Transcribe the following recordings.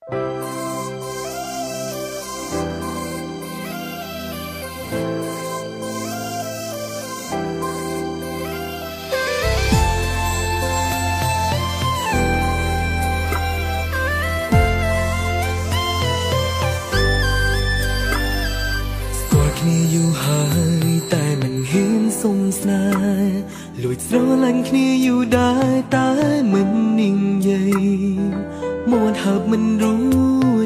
គ្នាយូរហើយតែមិនហ៊ានសុំស្នេហ៍លួចស្រឡាញ់គ្នាយូរដែរតែមិននិយាយមាត់ហើបមិនរួ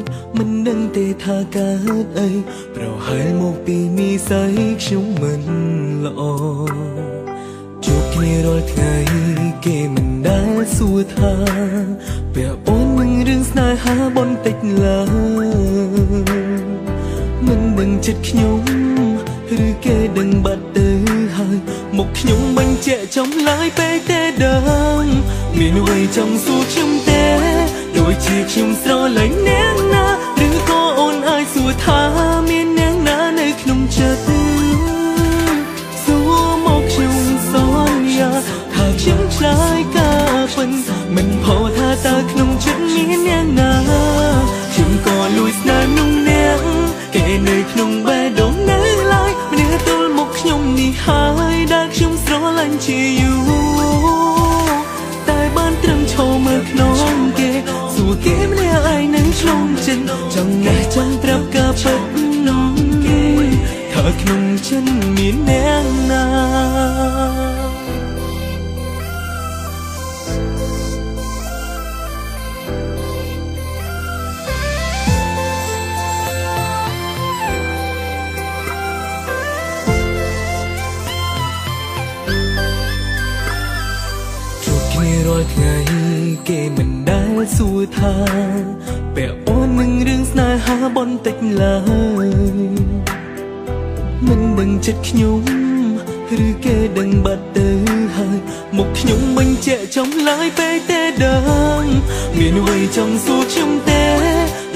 ចមិនដឹងទេថាកើតអីប្រហែលមកពីនិស្ស័យខ្ញុំមិនល្អជួបគ្នារាល់ថ្ងៃគេមិនដែលសួរថាពាក់ព័ន្ធនឹងរឿងស្នេហាបន្តិចឡើយមិនដឹងចិត្តខ្ញុំឬគេដឹងបាត់ទៅហើយមកខ្ញុំបញ្ជាក់ចំឡាយពេកទេដឹងមានអ្វីចង់សួរខ្ញុំទេដូចជាខ្ញុំស្រឡាញ់អ្នកណាឬក៏អូនអាចសួរថាមានអ្នកណានៅក្នុងចិត្តសួរមកខ្ញុំសន្យាថាខ្ញុំឆ្លើយការពិនមិនផុសថាតើក្នុងចិត្តមានអ្នកណាខ្ញុំក៏លួចស្នេហ៍នោះអ្នកគេនៅក្នុងបេះដូងនៅឡើយម្នាក់ទល់មុខខ្ញុំនេះហើយដែលខ្ញុំស្រឡាញ់ជាយូរតែបានត្រឹមឈរមើលក្នុងគេសួរគេម្នាក់ឯងនៅក្នុងចិត្តចង់ណែចង់ប្រាប់ការពិតនោះគេថាក្នុងចិត្តមានអ្នកណារាល់ថ្ងៃគេមិនដែលសួរថាពាក់ព័ន្ធនឹងរឿងស្នេហាបន្តិចឡើយមិនដឹងចិត្តខ្ញុំឬគេដឹងបាត់ទៅហើយមកខ្ញុំបញ្ជាក់ចំឡាយពេកទេដឹងមានអ្វីចង់សួរខ្ញុំទេ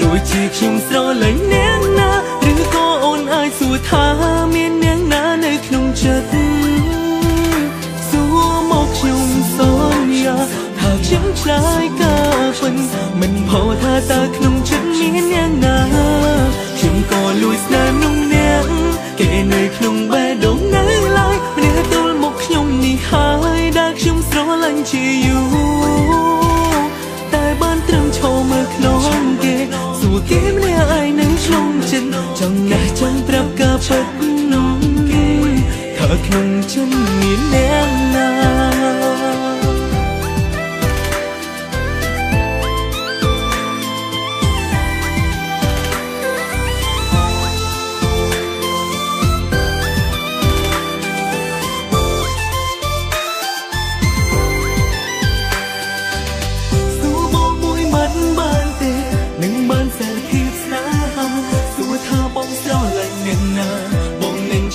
ដូចជាខ្ញុំស្រឡាញ់អ្នកណាឬក៏អូនអាចសួរថាមានអ្នកណានៅក្នុងចិត្តសួរមកខ្ញុំសន្យាថាខ្ញុំឆ្លើយការពិនមិនផុសថាតើក្នុងចិត្តមានអ្នកណាខ្ញុំក៏លួចស្នេហ៍នោះអ្នកគេនៅក្នុងបេះដូងនៅឡើយម្នាក់ទល់មុខខ្ញុំនេះហើយដែលខ្ញុំស្រឡាញ់ជាយូរតែបានត្រឹមឈរមើលក្នុងគេសួរគេម្នាក់ឯងនៅក្នុងចិត្តចង់ណែចង់ប្រាប់ការពិតនោះគេថាក្នុងចិត្តមានអ្នកណា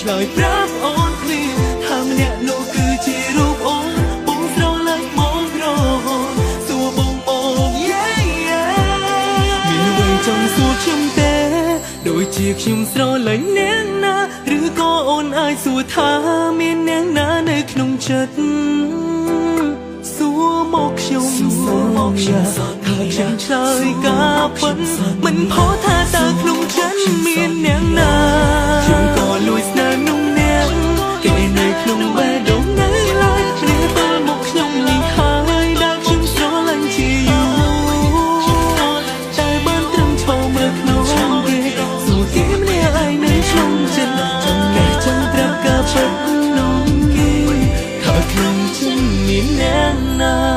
ឆ្លើយប្រាប់អូនគ្នាថាម្នាក់នោះគឺជារូបអូនបងស្រឡាញ់មកក្រសួរបងមានអ្វីចង់សួរខ្ញុំទេដូចជាខ្ញុំស្រឡាញ់អ្នកណាឬក៏អូនអាចសួរថាមានអ្នកណានៅក្នុងចិត្តសួរមកខ្ញុំថាខ្ញុំឆ្លើយការពិតមិនផុសថាតើក្នុងចិត្តមានអ្នកណាខ្ញុំក៏លួចស្នេហ៍នោះអ្នកគេនៅក្នុងបេះដូងនៅឡើយគ្នាតើមកខ្ញុំនេះហើយដែលខ្ញុំស្រឡាញ់ជាយូរតែបានត្រឹមឈរមើលក្នុងគេសួរគេម្នាក់ឯងនៅក្នុងចិត្តចង់ណែចង់ប្រាប់ការពិតនោះគេថាក្នុងចិត្តមានអ្នកណា